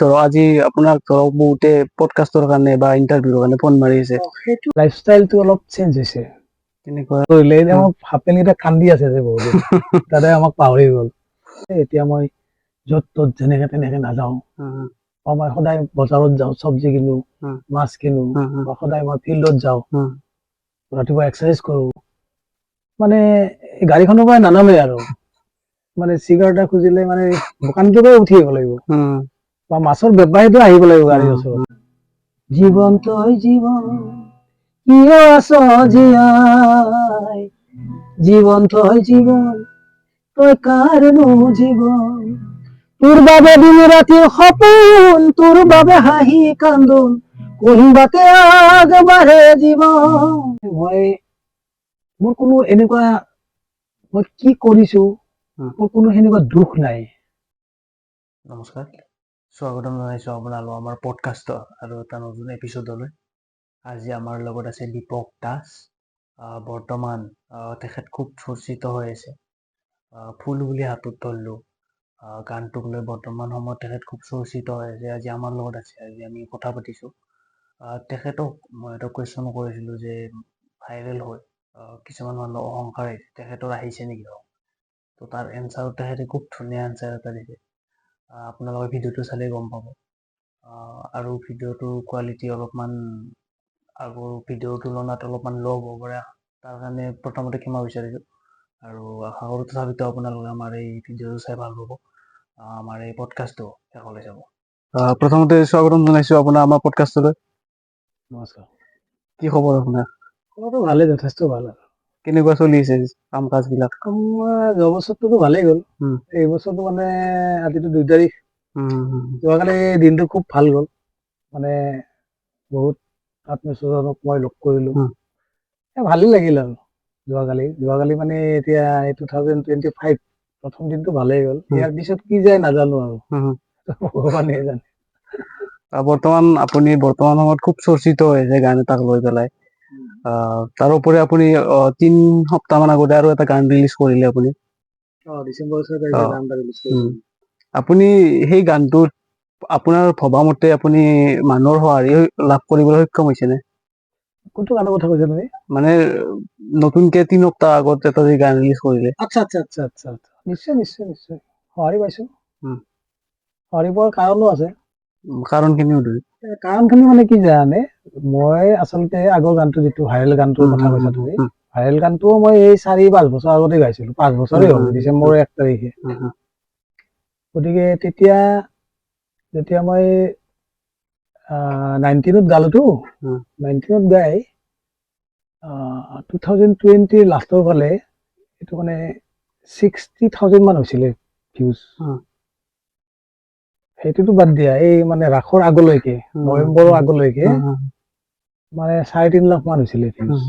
ধৰক আজি আপোনাক ধৰক বহুতে পডকাষ্টৰ কাৰণে বা ইণ্টাৰভিউৰ কাৰণে ফোন মাৰি আছে। সেইটো লাইফষ্টাইলটো অলপ চেঞ্জ হৈছে। তেনেকুৱা কৰিলে এতিয়া মই হাপেন এটা কান্দি আছে যে বহুত তাতে আমাক পাহৰি গ'ল। এতিয়া মই য'ত ত'ত যেনেকে তেনেকে নাযাওঁ। মই সদায় বজাৰত যাওঁ, চব্জি কিনো, মাছ কিনো, বা সদায় মই ফিল্ডত যাওঁ, ৰাতিপুৱা এক্সাৰচাইজ কৰোঁ। মানে গাড়ীখনৰ পৰাই নানামেই আৰু মানে চিগাৰেট এটা খুজিলে মানে দোকানটোৰ পৰাই উঠি আহিব লাগিব, বা মাছৰ বেপাৰীটো আহিব লাগিব গাড়ীৰ ওচৰত। জীৱন তই জীৱন কিয় আছ জীয়াই, জীৱন তই জীৱন তই কাৰনো জীৱন, তোৰ বাবে দিন ৰাতি সপোন, তোৰ বাবে হাঁহি কান্দোন, কহিবাতে আগবাঢ়ে জীৱন। মোৰ কোনো এনেকুৱা মই কি কৰিছো, মোৰ কোনো সেনেকুৱা দুখ নাই। নমস্কাৰ, স্বাগতম জনাইছোঁ আপোনালোক আমাৰ পডকাষ্টৰ আৰু এটা নতুন এপিছডলৈ। আজি আমাৰ লগত আছে দীপক দাস। বৰ্তমান তেখেত খুব চৰ্চিত হৈ আছে। ফুল বুলি হাতত ধৰিলোঁ গানটোক লৈ বৰ্তমান সময়ত তেখেত খুব চৰ্চিত হৈ আছে। আজি আমাৰ লগত আছে, আজি আমি কথা পাতিছোঁ। তেখেতক মই এটা কুৱেশ্যন কৰিছিলোঁ যে ভাইৰেল হৈ কিছুমান মানুহ অহংকাৰ আহিছে, তেখেতৰ আহিছে নেকি? তো তাৰ এনচাৰত তেখেতে খুব ধুনীয়া এনচাৰ এটা দিছে। আপোনালোকে ভিডিঅ'টো চালেই গম পাব। আৰু ভিডিঅ'টোৰ কোৱালিটি অলপমান আগৰ ভিডিঅ'ৰ তুলনাত অলপমান ল' হ'ব পাৰে, তাৰ কাৰণে প্ৰথমতে ক্ষমা বিচাৰিছোঁ। আৰু আশা কৰোঁ তথাপিতো আপোনালোকে আমাৰ এই ভিডিঅ'টো চাই ভাল পাব, আমাৰ এই পডকাষ্টটো শেষলৈ চাব। প্ৰথমতে স্বাগতম জনাইছোঁ আপোনাৰ আমাৰ পডকাষ্টলৈ। নমস্কাৰ। কি খবৰ আপোনাৰ? খবৰটো ভালে, যথেষ্ট ভাল। আৰু কেনেকুৱা চলি আছে কাম কাজ বিলাক? যোৱা বছৰটোতো ভালেই গ'ল। এই বছৰটো মানে আজিতো 2 তাৰিখ, যোৱাকালি দিনটো খুব ভাল গ'ল। মানে বহুত আত্মীয়স্বজনক মই লগ কৰিলোঁ, ভালেই লাগিল আৰু যোৱাকালি মানে এতিয়া 2025 প্ৰথম দিনটো ভালেই গ'ল। ইয়াৰ পিছত কি যায় নাজানো আৰু ভগৱানে জানে। বৰ্তমান সময়ত খুব চৰ্চিত হৈ আছে গান এটাক লৈ পেলাই। তাৰোপৰি আপুনি 3 সপ্তাহ মান আগতে আৰু এটা গান ৰিলিজ কৰিলে আপুনি। ডিচেম্বৰ 6 তাৰিখে গান এটা ৰিলিজ কৰিছিলোঁ। আপুনি সেই গানটোত আপোনাৰ ভবা মতে আপুনি মানুহৰ সঁহাৰি লাভ কৰিবলৈ সক্ষম হৈছে নে? কোনটো গানৰ কথা কৈছে তুমি? মানে নতুনকে 3 সপ্তাহ আগত এটা যে গান ৰিলিজ কৰিলে। আচ্ছা। নিশ্চয় সঁহাৰি পাইছো। সঁহাৰি পোৱাৰ কাৰণো আছে। কাৰণখিনি মানে কি জানানে, মই আচলতে আগৰ গানটো যিটো ভাইৰেল গানটোৰ কথা কৈছা তুমি, ভাইৰেল গানটো মই এই 4-5 বছৰ আগতে গাইছিলো। 5 বছৰেই হ'ল, ডিচেম্বৰ 1 তাৰিখে। গতিকে যেতিয়া মই 19ত গালোতো, 19ত গাই 2020 লাষ্টৰ ফালে এইটো মানে 60,000 মান হৈছিলে ভিউজ। সেইটোতো বাদ দিয়া, এই মানে ৰাসৰ আগলৈকে, নৱেম্বৰৰ আগলৈকে মানে 3.5 লাখ মান হৈছিলে ভিউজ।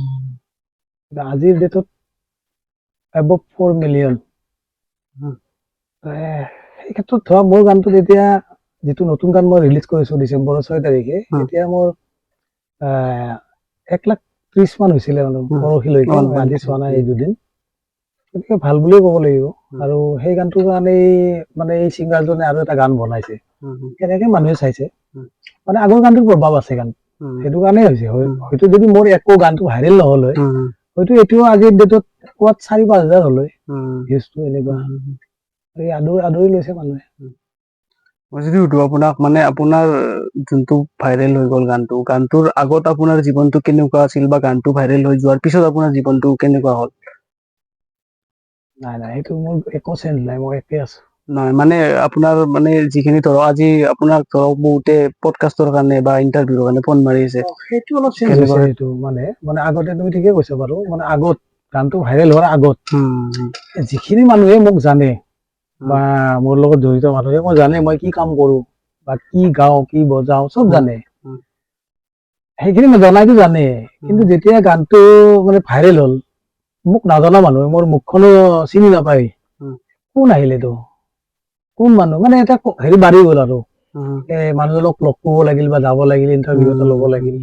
আজিৰ ডেটত এবভ 4 মিলিয়ন। সেই ক্ষেত্ৰত ধৰা মোৰ গানটো যেতিয়া যিটো নতুন গান মই ৰিলিজ কৰিছো ডিচেম্বৰৰ 6 তাৰিখে, এতিয়া মোৰ 1,30,000 মান হৈছিলে মানে পৰহিলৈকে, মই আজি চোৱা নাই এই 2 দিন। গতিকে ভাল বুলিয়ে ক'ব লাগিব। আৰু সেই গানটোৰ কাৰণে মানে এই ছিংগাৰজনে আৰু এটা গান বনাইছে, কেনেকে মানুহে চাইছে, মানে আগৰ গানটোৰ প্ৰভাৱ আছে গান, সেইটো কাৰণেই হৈছে। হয়তো যদি মোৰ একো গানটো ভাইৰেল নহ'ল হয়, হয়তো এতিয়াও আজিৰ ডেটত ক'ৰবাত 4-5 হাজাৰ হ'ল হয় ভিউজটো। এনেকুৱা আদৰি লৈছে মানুহে। মই যদি সুধো আপোনাক, মানে আপোনাৰ যোনটো ভাইৰেল হৈ গ'ল গানটোৰ আগত আপোনাৰ জীৱনটো কেনেকুৱা আছিল, বা গানটো ভাইৰেল হৈ যোৱাৰ পিছত আপোনাৰ জীৱনটো কেনেকুৱা হ'ল? নাই, সেইটো মোৰ একো চেঞ্জ নাই, মই একে আছো। নহয়, মানে আপোনাৰ মানে যিখিনি ধৰক আজি আপোনাক ধৰক বহুতে পডকাষ্টৰ কাৰণে বা ইণ্টাৰভিউৰ কাৰণে ফোন মাৰি আছে, সেইটো অলপ চেঞ্জ হৈছে। সেইটো মানে আগতে তুমি ঠিকে কৈছা বাৰু, মানে আগত গানটো ভাইৰেল হোৱাৰ আগত যিখিনি মানুহে মোক জানে বা মোৰ লগত জড়িত মানুহে মই জানে মই কি কাম কৰো বা কি গাও, কি বজাও, চব জানে। সেইখিনি জনাইতো জানে, কিন্তু যেতিয়া গানটো মানে ভাইৰেল হ'ল, মোক নাজনা মানুহে, মোৰ মুখখনো চিনি নাপায়, কোন আহিলেতো, কোন মানুহ, মানে এটা হেৰি বাঢ়ি গ'ল আৰু মানুহজনক লগ কৰিব লাগিল বা যাব লাগিল, ইণ্টাৰভিউ এটা ল'ব লাগিল,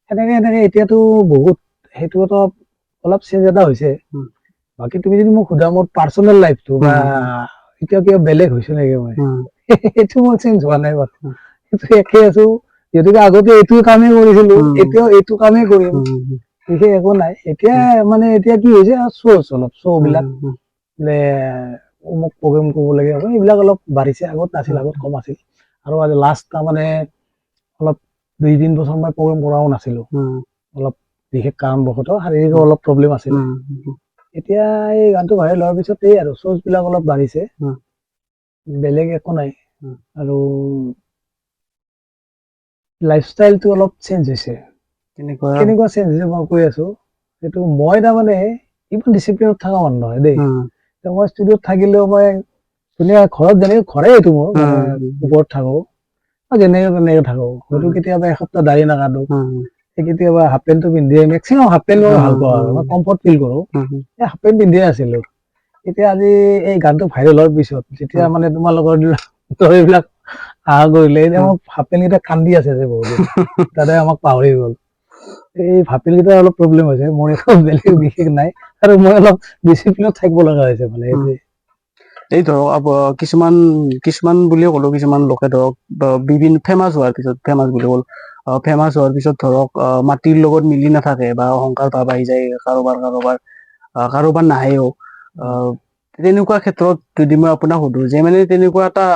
সেনেকে এতিয়াতো বহুত, সেইটো এটা অলপ চেঞ্জ এটা হৈছে। বাকী তুমি যদি মোক সোধা মোৰ পাৰ্চনেল লাইফটো বা এতিয়া কিবা বেলেগ হৈছে নেকি, মই সেইটো মোৰ চেঞ্জ হোৱা নাই বাৰু। একে আছো যিহেতুকে আগতে এইটো কামেই কৰিছিলো এতিয়াও এইটো কামেই কৰিম বিশেষ একো নাই এতিয়া মানে এতিয়া কি হৈছে অলপ বিলাক বোলে অমুক প্ৰগ্ৰেম কৰিব লাগে এইবিলাক অলপ বাঢ়িছে আগত নাছিল আগত কম আছিল আৰু আজি লাষ্ট তাৰমানে অলপ 2-3 বছৰ মই প্ৰগ্ৰেম কৰাও নাছিলো অলপ বিশেষ কাৰণবশতঃ শাৰীৰিক অলপ প্ৰব্লেম আছিল এতিয়া এই গানটো ভাইৰেল হোৱাৰ পিছত এই আৰু শ্ব'জ বিলাক অলপ বাঢ়িছে বেলেগ একো নাই আৰু লাইফষ্টাইলটো অলপ চেঞ্জ হৈছে কেনেকুৱা চেঞ্জ হৈছে মই কৈ আছো সেইটো মই তাৰমানে ইমান ডিচিপ্লিনত থকা মানুহ নহয় দেই মই ষ্টুডিঅ'ত থাকিলেও মই ধুনীয়া ঘৰত যেনেকে ঘৰে এইটো মোৰ মানে ওপৰত থাকো যেনেকে তেনেকে থাকো হয়তো কেতিয়াবা এসপ্তাহ দাড়ি নাকাটো কেতিয়াবা হাফ পেণ্টটো পিন্ধিয়ে মেক্সিমাম হাফ পেণ্ট মই ভাল পাওঁ আৰু মই কমফৰ্ট ফিল কৰো এই হাফ পেণ্ট পিন্ধিয়ে আছিলো এতিয়া আজি এই গানটো ভাইৰেল হোৱাৰ পিছত যেতিয়া মানে তোমালোকৰ এইবিলাক আহা কৰিলে এতিয়া মোৰ হাফ পেণ্ট কেইটা কান্দি আছে যে বহুত দাদাই আমাক পাহৰি গ'ল এই হাফ পেণ্ট কেইটা অলপ প্ৰব্লেম হৈছে মোৰ একো বেলেগ বিশেষ নাই আৰু মই অলপ ডিচিপ্লিনত থাকিব লগা হৈছে মানে এইটোৱে এই ধৰক কিছুমান কিছুমান বুলিয়ে ক'লো কিছুমান লোকে ধৰক বিভিন্ন ফেমাছ হোৱাৰ পিছত ধৰক মাটিৰ লগত মিলি নাথাকে বা অহংকাৰ ভাৱ আহি যায় কাৰোবাৰ নাহেও তেনেকুৱা ক্ষেত্ৰত যদি মই আপোনাক সুধো যে মানে তেনেকুৱা এটা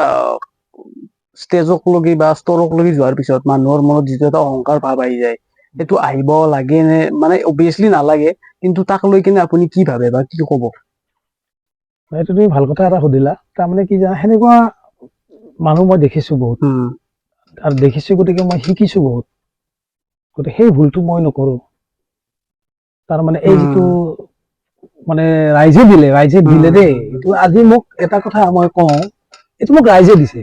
ষ্টেজক লগি বা স্তৰক লগি যোৱাৰ পিছত মানুহৰ মনত যিটো এটা অহংকাৰ ভাৱ আহি যায় সেইটো আহিব লাগে নে মানে অবভিয়াছলি নালাগে কিন্তু তাক লৈ কিনে আপুনি কি ভাবে বা কি ক'ব এইটো তুমি ভাল কথা এটা সুধিলা তাৰমানে কি জানা সেনেকুৱা মানুহ মই দেখিছো বহুত আৰু দেখিছো গতিকে মই শিকিছো বহুত গতিকে সেই ভুলটো মই নকৰো তাৰমানে এই যিটো মানে ৰাইজে দিলে দেই এইটো আজি মোক এটা কথা মই কওঁ এইটো মোক ৰাইজে দিছে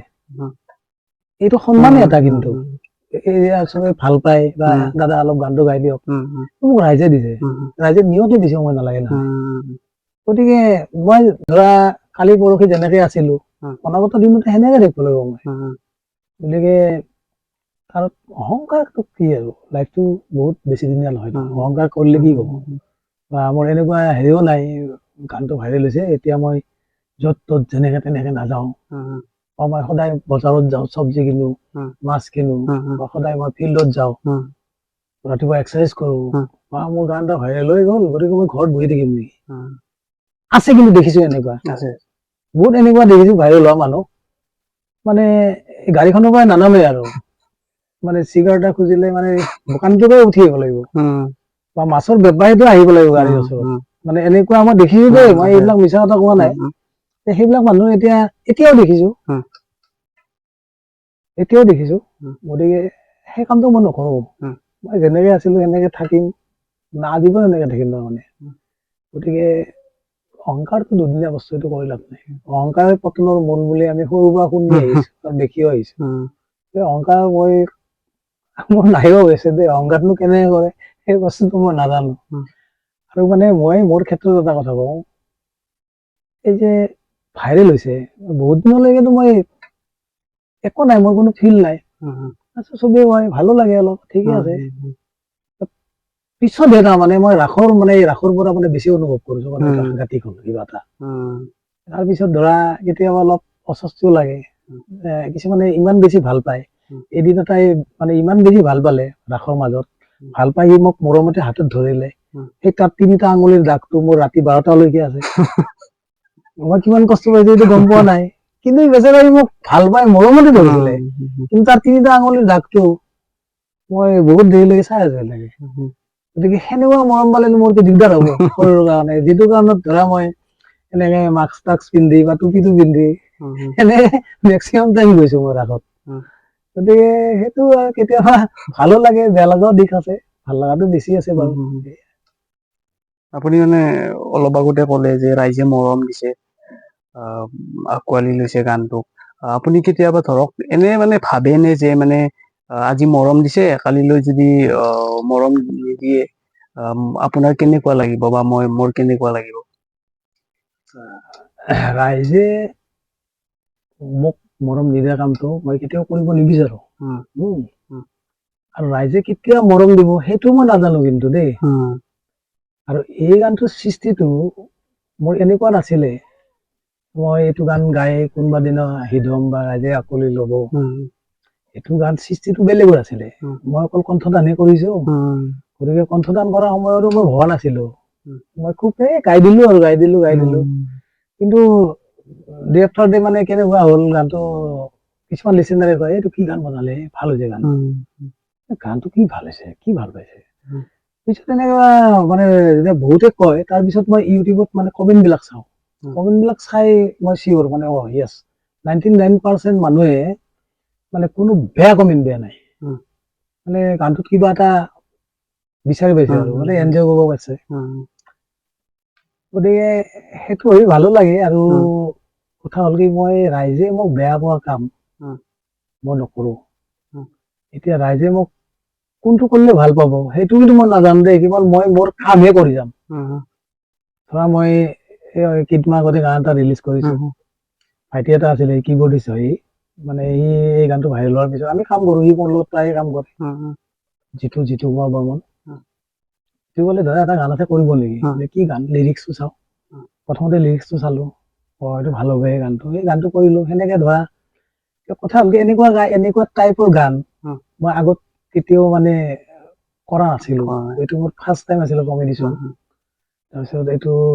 এইটো সন্মানে এটা কিন্তু এই চবে ভাল পায় বা দাদা অলপ গানটো গাই দিয়ক মোক ৰাইজে দিছে ৰাইজে নিয়তে দিছে মই নালাগে নহয় গতিকে মই ধৰা কালি পৰহি যেনেকে আছিলো অনাগত দিনতে সেনেকে থাকিব লাগিব মই গতিকে আৰু অহংকাৰটো কি আৰু লাইফটো বহুত বেছি দিনীয়া নহয় অহংকাৰ কৰিলে কি হ'ব বা মোৰ এনেকুৱা হেৰিও নাই গানটো ভাইৰেল হৈছে এতিয়া মই য'ত ত'ত যেনেকে তেনেকে নাযাওঁ মই সদায় বজাৰত যাওঁ চব্জি কিনো মাছ কিনো বা সদায় মই ফিল্ডত যাওঁ ৰাতিপুৱা এক্সাৰচাইজ কৰো বা মোৰ গান এটা ভাইৰেল হৈ গ'ল গতিকে মই ঘৰত বহি থাকিম নেকি আছে কিন্তু দেখিছো এনেকুৱা বহুত এনেকুৱা দেখিছো ভাইৰেল হোৱা মানুহ মানে গাড়ীখনৰ পৰাই নানামে আৰু মানে চিগাৰেট এটা খুজিলে মানে দোকানটোৰ পৰাই উঠি আহিব লাগিব বা মাছৰ বেপাৰীটো আহিব লাগিব গাড়ীৰ ওচৰত মানে এনেকুৱা মই দেখিছো দেই মই এইবিলাক মিছা কথা কোৱা নাই সেইবিলাক মানুহ এতিয়াও দেখিছো গতিকে সেই কামটো মই নকৰো মই যেনেকে আছিলো সেনেকে থাকিম আজীৱন এনেকে থাকিম তাৰমানে গতিকে অহংকাৰটো দুদিনীয়া বস্তু এইটো কৰি লাভ নাই অহংকাৰে পতনৰ মূল বুলি আমি সৰুৰ পৰা শুনি আহিছো আৰু দেখিও আহিছো অহংকাৰ মোৰ নাহিব গৈছে দেই অহংকাৰনো কেনেকে কৰে সেই বস্তুটো মই নাজানো আৰু মানে মই মোৰ ক্ষেত্ৰত এটা কথা কওঁ এই যে ভাইৰেল হৈছে বহুত দিনলৈকেতো মই একো নাই মোৰ কোনো ফিল নাই চবেই কয় ভালো লাগে অলপ ঠিকে আছে পিছতহে তাৰমানে মই ৰাসৰ পৰা মানে বেছি অনুভৱ কৰিছো মানে সাংঘাতিক হ'ল কিবা এটা তাৰপিছত ধৰা কেতিয়াবা অলপ অস্বস্তিও লাগে কিছুমানে ইমান বেছি ভাল পায় এদিন এটাই মানে ইমান বেছি ভাল পালে ৰাসৰ মাজত ভাল পাই সি মোক মৰমতে হাতত ধৰিলে সেই তাত 3টা আঙুলিৰ দাগটো মোৰ ৰাতি 12টালৈকে আছে মই কিমান কষ্ট পাইছো এইটো গম পোৱা নাই কিন্তু বেচেৰা মোক ভাল পাই মৰমতে ধৰিছিলে কিন্তু তাৰ 3টা আঙুলিৰ দাগটো মই বহুত দেৰিলৈকে চাই আছো এনেকে গতিকে সেনেকুৱা মৰম পালেনো মোৰ দিগদাৰ হ'ব শৰীৰৰ কাৰণে যিটো কাৰণত ধৰা মই এনেকে মাস্ক টাস্ক পিন্ধি বা টুপিটো পিন্ধি এনে মেক্সিমাম টাইম গৈছো মই ৰাসত গতিকে সেইটো কেতিয়াবা ভালো লাগে বেয়া লগাও দিশ আছে ভাল লগাটো বেছি আছে বাৰু আপুনি মানে অলপ আগতে ক'লে যে ৰাইজে মৰম দিছে আঁকোৱালি লৈছে গানটোক আপুনি কেতিয়াবা ধৰক এনে মানে ভাবেনে যে মানে আজি মৰম দিছে কালিলৈ যদি মৰম নিদিয়ে আপোনাৰ কেনেকুৱা লাগিব বা মোৰ কেনেকুৱা লাগিব ৰাইজে মোক মৰম নিদিয়া কামটো মই কেতিয়াও কৰিব নিবিচাৰো আৰু ৰাইজে কেতিয়া মৰম দিব সেইটো মই নাজানো কিন্তু দেই আৰু এই গানটোৰ সৃষ্টিটো মোৰ এনেকুৱা নাছিলে মই এইটো গান গাই কোনোবা দিনা হিট হ'ম বা ৰাইজে আঁকোৱালি ল'ব এইটো গান সৃষ্টিটো বেলেগৰ আছিলে মই অকল কণ্ঠদানহে কৰিছো গতিকে কণ্ঠদান কৰা সময়তো মই ভবা নাছিলো মই খুব গাই দিলো কিন্তু ডে আফটাৰ ডে মানে কেনেকুৱা হ'ল গানটো কিছুমান লিচেনাৰে কয় এইটো কি গান বনালে ভাল হৈছে গানটো কি ভাল হৈছে কি ভাল পাইছে পিছত তেনেকুৱা মানে যেতিয়া বহুতে কয় তাৰপিছত মই ইউটিউবত মানে কমেণ্ট বিলাক চাওঁ কমেণ্ট বিলাক চাই মই চিয়ৰ মানে য়েছ 99% মানুহে মানে কোনো বেয়া কমেণ্ট দিয়া নাই মানে গানটোত কিবা এটা বিচাৰি পাইছে আৰু মানে এনজয় কৰিব পাইছে গতিকে সেইটো হৈ ভালো লাগে আৰু কথা হ'ল কি মই ৰাইজে মোক বেয়া পোৱা কাম মই নকৰো এতিয়া ৰাইজে মোক কোনটো কৰিলে ভাল পাব সেইটো কিন্তু মই নাজানো দেই কেৱল মই মোৰ কামহে কৰি যাম ধৰা মই কেইদিনমান আগতে গান এটা ৰিলিজ কৰিছো ভাইটি এটা আছিলে কিবৰ্ডিষ্ট হয় মানে সি এই গানটো ভাইৰেল হোৱাৰ পিছত আমি কাম কৰো সি মোৰ লগত প্ৰায়ে কাম কৰে জিতু কুমাৰ বৰ্মন সি বোলে ধৰা এটা গান আছে কৰিব নেকি কি গান লিৰিক্সটো চাওঁ প্ৰথমতে লিৰিক্সটো চালো এইটো ভাল হ'ব এই গানটো কৰিলো সেনেকে ধৰা কথা হ'ল কি এনেকুৱা টাইপৰ গান মই আগত কেতিয়াও মানে কৰা নাছিলো এইটো মোৰ ফাৰ্ষ্ট টাইম আছিলে কমেডি শ্ব' তাৰপিছত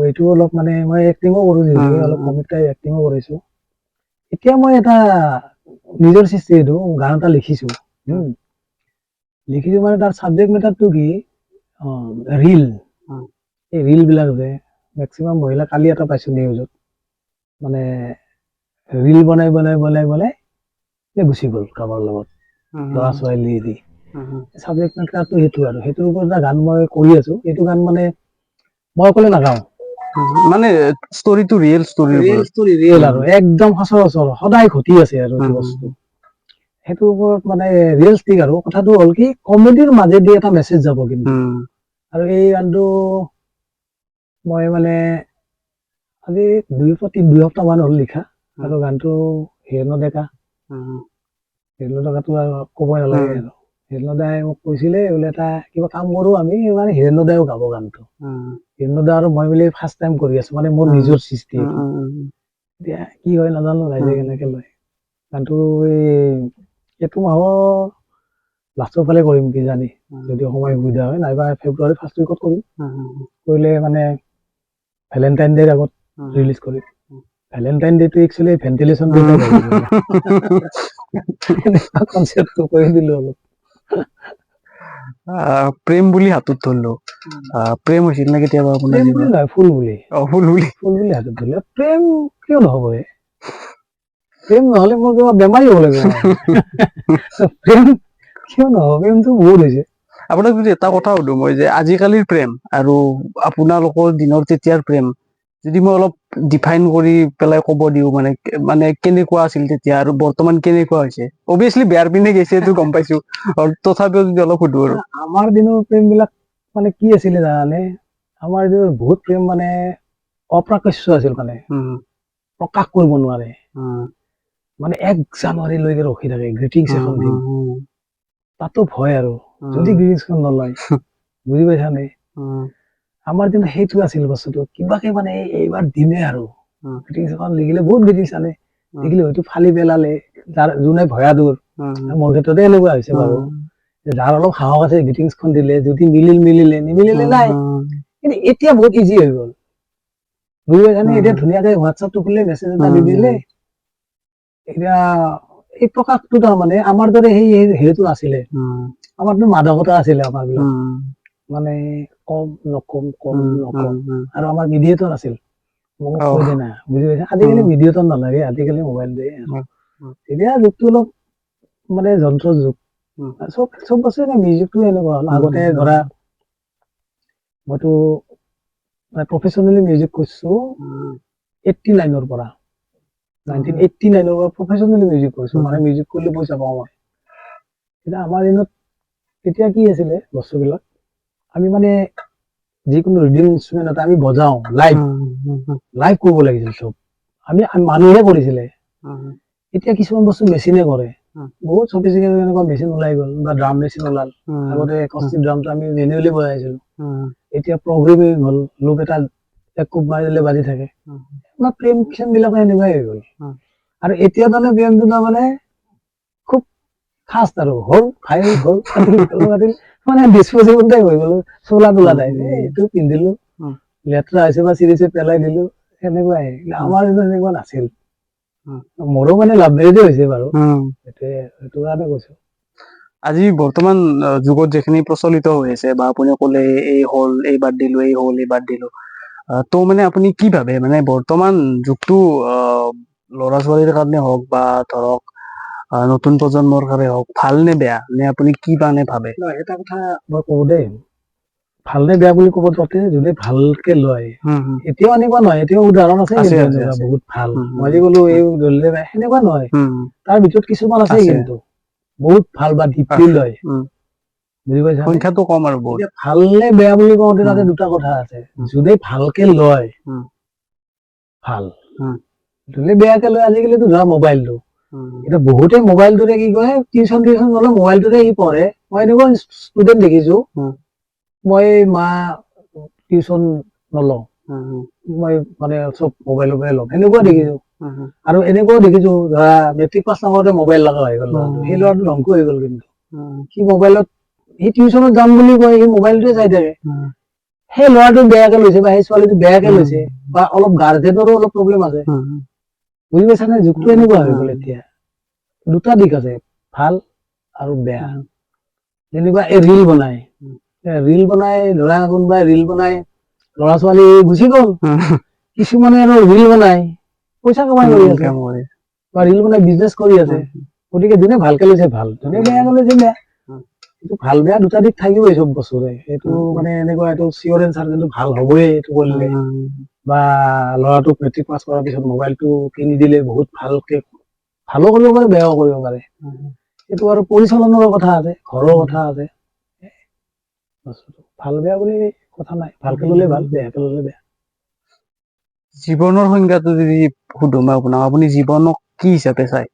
এইটো অলপ মানে মই এক্টিঙো কৰো যিহেতু অলপ কমেডি টাইপ এক্টিঙো কৰিছো এতিয়া মই এটা নিজৰ সৃষ্টি এইটো গান এটা লিখিছো মানে তাৰ ছাবজেক্ট মেটাৰটো কি ৰিল এই ৰিল বিলাক যে মেক্সিমাম মহিলা কালি এটা পাইছো নিউজত মানে ৰিল বনাই গুচি গ'ল কাৰোবাৰ লগত ল'ৰা ছোৱালী দি ছাবজেক্ট মেটাৰটো সেইটো আৰু সেইটোৰ ওপৰত এটা গান মই কৰি আছো এইটো গান মানে মই অকলে নাগাওঁ মানে ষ্টৰিটো ৰিয়েল ৰিয়েল আৰু একদম সচৰাচৰ সদায় ঘটি আছে আৰু এইটো বস্তু সেইটোৰ ওপৰত মানে ৰিয়েলষ্টিক আৰু কথাটো হ'ল কি কমেডিৰ মাজেদি এটা মেছেজ যাব কিন্তু আৰু এই গানটো মই মানে আজি 2 সপ্তাহ মান হ'ল লিখা আৰু গানটো হিৰণ্য ডেকাটো আৰু ক'বই নালাগে আৰু হিৰণ্য দাই মোক কৈছিলে বোলে এটা কিবা কাম কৰো আমি মানে হিৰণ্য দাইও গাব গানটো হিৰণ্য দা আৰু মই মিলি ফাৰ্ষ্ট টাইম কৰি আছো মানে মোৰ নিজৰ সৃষ্টি এতিয়া কি হয় নাজানো ৰাইজে কেনেকে লয় গানটো এইটো মাহৰ লাষ্টৰ ফালে কৰিম কিজানি যদি সময় সুবিধা হয় নাইবা ফেব্ৰুৱাৰী ফাৰ্ষ্ট উইকত কৰিম কৰিলে মানে ভেলেণ্টাইন ডেৰ আগত ৰিলিজ কৰিম ভেলেণ্টাইন ডেটো একচুৱেলি ভেন্টিলেশ্যন ডে কনচেপ্টটো কৈ দিলো অলপ প্ৰেম বুলি হাতত ধৰলো প্ৰেম হৈছিল নে কেতিয়াবা আপোনাৰ প্ৰেম বুলি নহয় ফুল বুলি হাতত ধৰিলে প্ৰেম কিয় নহব প্ৰেম নহলে মোৰ কিবা বেমাৰী হ'ব লাগিব প্ৰেম কিয় নহব প্ৰেমটো বহুত হৈছে আপোনাক যদি এটা কথা সুধো মই যে আজিকালিৰ প্ৰেম আৰু আপোনালোকৰ দিনৰ তেতিয়াৰ প্ৰেম যদি মই অলপ ডিফাইন কৰি পেলাই ক'ব দিওঁ মানে কেনেকুৱা আছিল তেতিয়া আৰু বৰ্তমান কেনেকুৱা হৈছে অবভিয়াছলি বেয়াৰ পিনে গৈছে এইটো গম পাইছো আৰু তথাপিও যদি অলপ সুধো আৰু আমাৰ দিনৰ প্ৰেম বিলাক মানে কি আছিলে জানানে আমাৰ দিনৰ বহুত প্ৰেম মানে অপ্ৰকাশ্য আছিল মানে প্ৰকাশ কৰিব নোৱাৰে মানে 1 জানুৱাৰীলৈকে ৰখি থাকে গ্ৰিটিংছ এখন দিম তাতো ভয় আৰু যদি গ্ৰিটিংছখন নলয় বুজি পাইছা নে আমাৰ দিনত সেইটো আছিল বস্তুটো কিবাকে মানে এইবাৰ দিনে আৰু গ্ৰিটিংছ এখন লিখিলে বহুত গ্ৰিটিংছ আনে লিখিলে হয়তো ফালি পেলালে যোনে ভয়া দূৰ মোৰ ক্ষেত্ৰতে এনেকুৱা হৈছে বাৰু যাৰ অলপ সাহস আছে গ্ৰিটিংছখন দিলে যদি মিলিলে নিমিলিলে নাই কিন্তু এতিয়া বহুত ইজি হৈ গ'ল বুজি পাইছানে এতিয়া ধুনীয়াকে হোৱাটছআপটো খুলিলে মেছেজ এটা দি দিলে এতিয়া এই প্ৰকাশটো তাৰমানে আমাৰ দৰে সেই হেৰিটো নাছিলে আমাৰতো মাদকতা আছিলে আমাৰ বিলাক মানে কম নকম আৰু আমাৰ মিডিয়েটৰ আছিল মোক কৈ দে না বুজি পাইছা আজিকালি মিডিয়েটৰ নালাগে আজিকালি মোবাইল দিয়ে এতিয়া যুগটো অলপ মানে যন্ত্ৰৰ যুগ চব বস্তু মিউজিকটো এনেকুৱা হ'ল আগতে ধৰা মইতো প্ৰফেচনেলি মিউজিক কৰিছো 89ৰ পৰা 1989ৰ পৰা প্ৰফেচনেলি মিউজিক কৰিছো মানে মিউজিক কৰিলে পইচা পাওঁ মই এতিয়া আমাৰ দিনত তেতিয়া কি আছিলে বস্তুবিলাক আমি মানে যিকোনো ৰিডিং ইনষ্ট্ৰুমেণ্ট এটা আমি বজাওঁ লাইভ কৰিব লাগিছিল চব আমি মানুহে কৰিছিলে এতিয়া কিছুমান বস্তু মেচিনে কৰে বহুত চফিষ্টিকেটেড এনেকুৱা মেচিন ওলাই গ'ল বা ড্ৰাম মেচিন ওলাল আগতে একষ্টিক ড্ৰামটো আমি মেনুৱেলি বজাইছিলো এতিয়া প্ৰগ্ৰেমিং হ'ল লুপ এটা কোব মাৰি দিলে বাজি থাকে আমাৰ প্ৰেম বিলাক এনেকুৱাই হৈ গ'ল আৰু এতিয়া তাৰমানে প্ৰেমটো তাৰমানে খুব ফাষ্ট আৰু হ'ল খাই হ'ল কাটিল মানে ডিছপ'জিবল টাইপ হৈ গ'ল চোলা তোলা টাইপ এইটো পিন্ধিলো লেতেৰা হৈছে বা চিৰিছে পেলাই দিলো সেনেকুৱাই আমাৰ এনেকুৱা নাছিল মোৰো মানে লাভদায়ী হৈছে বাৰু সেইটো কাৰণে কৈছো আজি বৰ্তমান যুগত যিখিনি প্ৰচলিত হৈ আছে বা আপুনি ক'লে এই হ'ল এই বাদ দিলো এই হ'ল এই বাদ দিলো তো মানে আপুনি কি ভাবে মানে বৰ্তমান যুগটো ল'ৰা ছোৱালীৰ কাৰণে হওক বা ধৰক নতুন প্ৰজন্মৰ কাৰণে হওক ভাল নে বেয়া নে আপুনি কি মানে ভাবে এটা কথা মই কওঁ দেই ভাল নে বেয়া বুলি ক'ব যাওঁতে যদি ভালকে লয় এতিয়াও এনেকুৱা নহয় এতিয়াও উদাহৰণ আছে কিন্তু এনেকুৱা বহুত ভাল মই যে ক'লো এই ধৰিলে সেনেকুৱা নহয় তাৰ ভিতৰত কিছুমান আছে কিন্তু বহুত ভাল বা ডিপলি লয় বুজি পাইছা সংখ্যাটো কম আৰু বহুত ভাল নে বেয়া বুলি কওঁতে তাতে দুটা কথা আছে যদি ভালকে লয় ভাল যদি বেয়াকে লয় আজিকালিতো ধৰা মোবাইলটো এতিয়া বহুতে মোবাইলটোতে কি কয় টিউচন গ'লে মোবাইলটোতে সি পঢ়ে মই এনেকুৱা ষ্টুডেন্ট দেখিছো মই মা টিউচন নলওঁ মই মানে চব মোবাইলৰ পৰাই ল'ম এনেকুৱা দেখিছো আৰু এনেকুৱাও দেখিছো ধৰা মেট্ৰিক পাছ নকৰোতে মোবাইল লগা হৈ গ'ল সেই ল'ৰাটো ধ্বংস হৈ গ'ল কিন্তু সি মোবাইলত সি টিউচনত যাম বুলি কয় সি মোবাইলটোৱে চাই থাকে সেই ল'ৰাটো বেয়াকে লৈছে বা সেই ছোৱালীটো বেয়াকে লৈছে বা অলপ গাৰ্জেনৰো অলপ প্ৰব্লেম আছে বুজি পাইছা নে যুগটো এনেকুৱা হৈ গ'ল এতিয়া দুটা দিশ আছে ভাল আৰু বেয়া যেনিবা এই ৰিল বনাই ধৰা কোনোবাই ৰিল বনাই ল'ৰা ছোৱালী গুচি গ'ল কিছুমানে আৰু ৰিল বনাই পইচা কামাই কৰি আছে বা ৰিল বনাই বিজনেছ কৰি আছে গতিকে যোনে ভালকে লৈছে ভাল যোনে বেয়াকে লৈছে বেয়া এইটো ভাল বেয়া দুটা দিশ থাকিবই চব বস্তুৰে এইটো মানে এনেকুৱা এইটো চিয়ৰ এনচাৰ কিন্তু ভাল হ'বই এইটো কৰিলে বা ল'ৰাটোক মেট্ৰিক পাছ কৰাৰ পিছত মোবাইলটো কিনি দিলে বহুত ভালকে ভালো কৰিব পাৰে বেয়াও কৰিব পাৰে এইটো আৰু পৰিচালনাৰ কথা আছে ঘৰৰ কথা আছে ভাল বেয়া বুলি কথা নাই ভালকে ল'লে ভাল বেয়াকে ল'লে বেয়া জীৱনৰ সংজ্ঞাটো যদি সুধো মই আপোনাক আপুনি জীৱনক কি হিচাপে চাই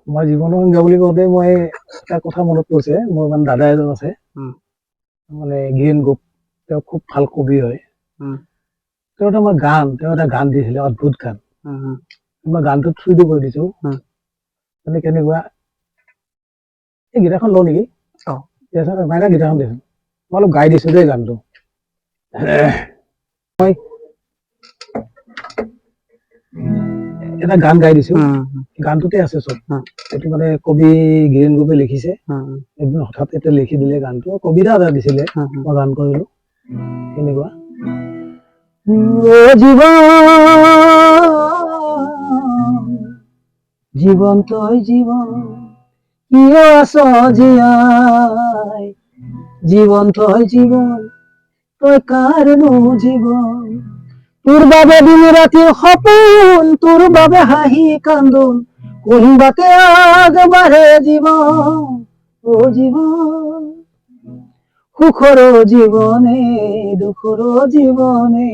মই জীৱনৰ সংজ্ঞা বুলি কওঁতে মই এটা কথা মনত পৰিছে মোৰ মানে দাদা এজন আছে মানে গিৰীন গোপ তেওঁ খুব ভাল কবি হয় তেওঁ এটা গান দিছিলে অদ্ভুত গান মই গানটো থ্ৰুদি কৈ দিছো মানে কেনেকুৱা এই গীটাৰখন লওঁ নেকি মাইনা গীটাৰখন দেচোন মই অলপ গাই দিছো দেই গানটো মই এটা গান গাই দিছো গানটোতে আছে চব এইটো মানে কবি গিৰীন গোপে লিখিছে একদিন হঠাৎ এটা লিখি দিলে গানটো কবিতা এটা দিছিলে মই গান কৰিলো কেনেকুৱা জীবন তই জীবন কিয় আছ জীয়াই জীবন তই জীবন তই কারনো জীবন তোর বাবে দিন রাতি সপোন তোর বাবে হাঁহি কান্দন কোন বাতে আগ বাঢ়ে জীবন ও জীবন সুখর জীবনে দুখর জীবনে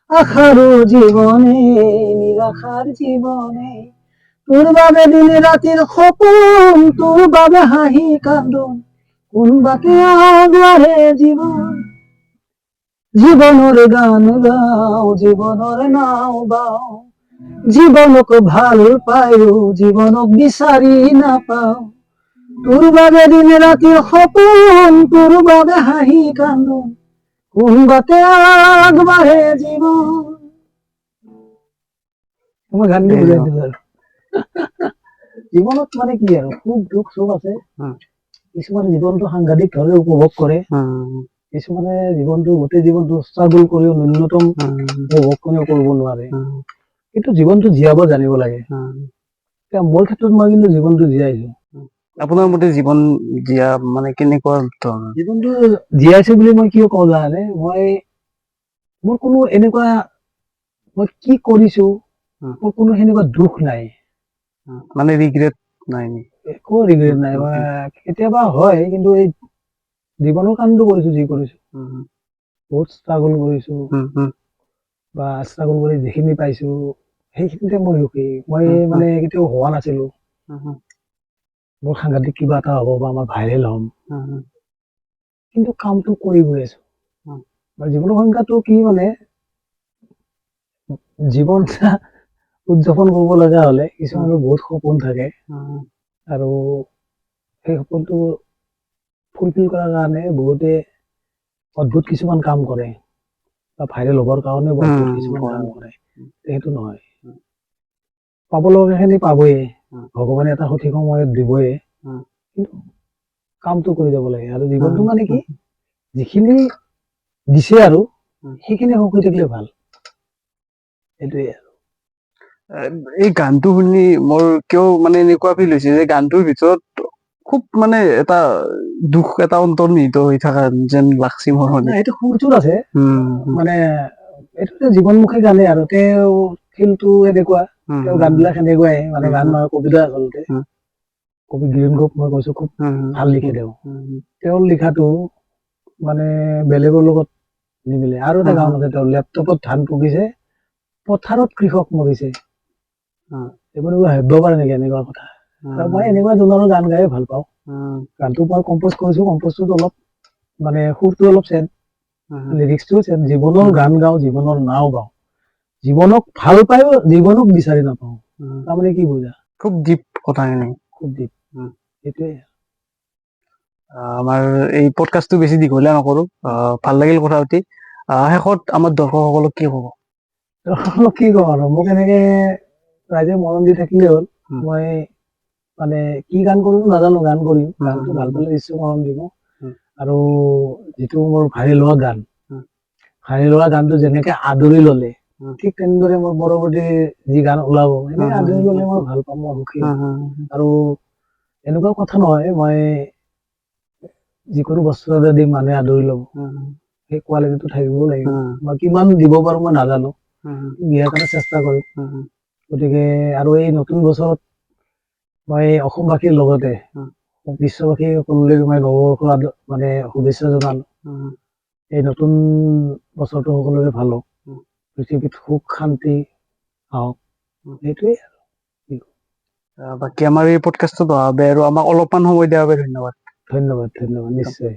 আখার জীবনে নিরাখার জীবনে তোর বাবে দিন রাতির সপোন তোর বাবে হাঁহি কান্দন কোন বাতে আগ বাঢ়ে জীবন জীবনের গান গাও জীবনের নাও বাও জীবনক ভাল পায়ো জীবনক বিচারি না পাও তোর বাবে দিন রাতি সপোন তোর বাবে হাঁহি কান্দন কোন বাতে আগ বাঢ়ে জীবন মই গান বুজাই দিলো আৰু জীৱনত মানে কি আৰু সুখ দুখ চব আছে কিছুমানে জীৱনটো সাংঘাতিক ভাৱে উপভোগ কৰে কিছুমানে জীৱনটো গোটেই জীৱনটো ষ্ট্ৰাগল কৰিও ন্যূনতম উপভোগ কৰিব নোৱাৰে কিন্তু জীৱনটো জীয়াব জানিব লাগে এতিয়া মোৰ ক্ষেত্ৰত মই কিন্তু জীৱনটো জীয়াইছো আপোনাৰ মতে জীৱন জীয়া মানে কেনেকুৱা ধৰণৰ জীৱনটো জীয়াইছো বুলি মই কিয় কওঁ জানে মই মোৰ কোনো এনেকুৱা মই কি কৰিছো মোৰ কোনো সেনেকুৱা দুখ নাই মানে ৰিগ্ৰেট নাই একো ৰিগ্ৰেট নাই কেতিয়াবা হয় কিন্তু এই জীৱনৰ কামটো কৰিছো যি কৰিছো বহুত ষ্ট্ৰাগল কৰিছো বা ষ্ট্ৰাগল কৰি যিখিনি পাইছো সেইখিনিতে মই সুখী মই মানে কেতিয়াও হোৱা নাছিলো মোৰ সাংঘাতিক কিবা এটা হ'ব বা মই ভাইৰেল হ'ম কিন্তু কামটো কৰি গৈ আছো জীৱনৰ সংজ্ঞাটো কি মানে জীৱন উদযাপন কৰিব লগা হলে কিছুমানৰ বহুত সপোন থাকে আৰু সেই সপোনটো ফুলফিল কৰাৰ কাৰণে বহুতে অদ্ভুত কিছুমান কাম কৰে বা ভাইৰেল হ'বৰ কাৰণে অদ্ভুত কিছুমান কাম কৰে। সেইটো নহয়, পাব লগাখিনি পাবই, ভগৱানে এটা সঠিক সময়ত দিবই, কিন্তু কামটো কৰি যাব লাগে। আৰু জীৱনটো মানে কি, যিখিনি দিছে আৰু সেইখিনি সুখ হৈ থাকিলে ভাল, সেইটোৱে। এই গানটো শুনি মোৰ কিয় মানে এনেকুৱা ফিল হৈছে যে গানটোৰ ভিতৰত খুব মানে এটা দুখ এটা অন্তৰ্নিহিত হৈ থকা যেন লাগছি মোৰ শুনি। এইটো সুৰটোত আছে, মানে এইটো জীৱনমুখী গানে আৰু তেওঁ ফিলটো এনেকুৱা, তেওঁৰ গানবিলাক সেনেকুৱাই, মানে গান নহয় কবিতা আচলতে। কবি গিৰীন গৌক মই কৈছো খুব ভাল লিখে তেওঁ। তেওঁৰ লিখাটো মানে বেলেগৰ লগত নিমিলে। আৰু এটা গান আছে তেওঁৰ, লেপটপত ধান পকিছে পথাৰত কৃষক মৰিছে। এইবোৰ ভাবিব পাৰে নেকি এনেকুৱা কথা? আৰু মই এনেকুৱা ধৰণৰ গান গাই ভাল পাওঁ। গানটো মই কম্প'জ কৰিছো, কম্প'জটোত অলপ মানে সুৰটো অলপ চেঞ্জ, লিৰিক্সটো চেঞ্জ। জীৱনৰ গান গাওঁ, জীৱনৰ নাও গাওঁ, জীৱনক ভাল পায়ো জীৱনক বিচাৰি নাপাওঁ। তাৰমানে কি বুজা? খুব ডিপ কথাখিনি, খুব ডিপ। সেইটোৱে। আমাৰ এই পডকাষ্টটো বেছি দীঘলীয়া নকৰো, ভাল লাগিল কথা পাতি। শেষত আমাৰ দৰ্শকসকলক কি ক'ব? কি কম আৰু, মোক এনেকে ৰাইজে মৰম দি থাকিলে হ'ল। মই মানে কি গান কৰিম নাজানো, গান কৰিম, গানটো ভাল পালে নিশ্চয় মৰম দিব। আৰু যিটো মোৰ ভাইৰেল হোৱা গান, ভাইৰেল হোৱা গানটো যেনেকে আদৰি ললে, ঠিক তেনেদৰে মোৰ পৰৱৰ্তী যি গান ওলাব সেনেকে আদৰি ললে মই ভাল পাম, মই সুখী। আৰু এনেকুৱা কথা নহয়, মই যিকোনো বস্তু এটা দিম মানুহে আদৰি ল'ব, সেই কোৱালিটিটো থাকিবও লাগিব। মই কিমান দিব পাৰো মই নাজানো, দিয়াৰ কাৰণে চেষ্টা কৰিম। গতিকে আৰু এই নতুন বছৰত মই অসমবাসীৰ লগতে বিশ্ববাসী সকলোলৈ মই নৱবৰ্ষৰ মানে শুভেচ্ছা জনালো। এই নতুন বছৰটো সকলোৰে ভাল হওক, পৃথিৱীত সুখ শান্তি আহক, সেইটোৱে। বাকী আমাৰ এই পডকাষ্টত অহা বাবে আৰু আমাক অলপমান সময় দিয়াৰ বাবে ধন্যবাদ। ধন্যবাদ, ধন্যবাদ, নিশ্চয়।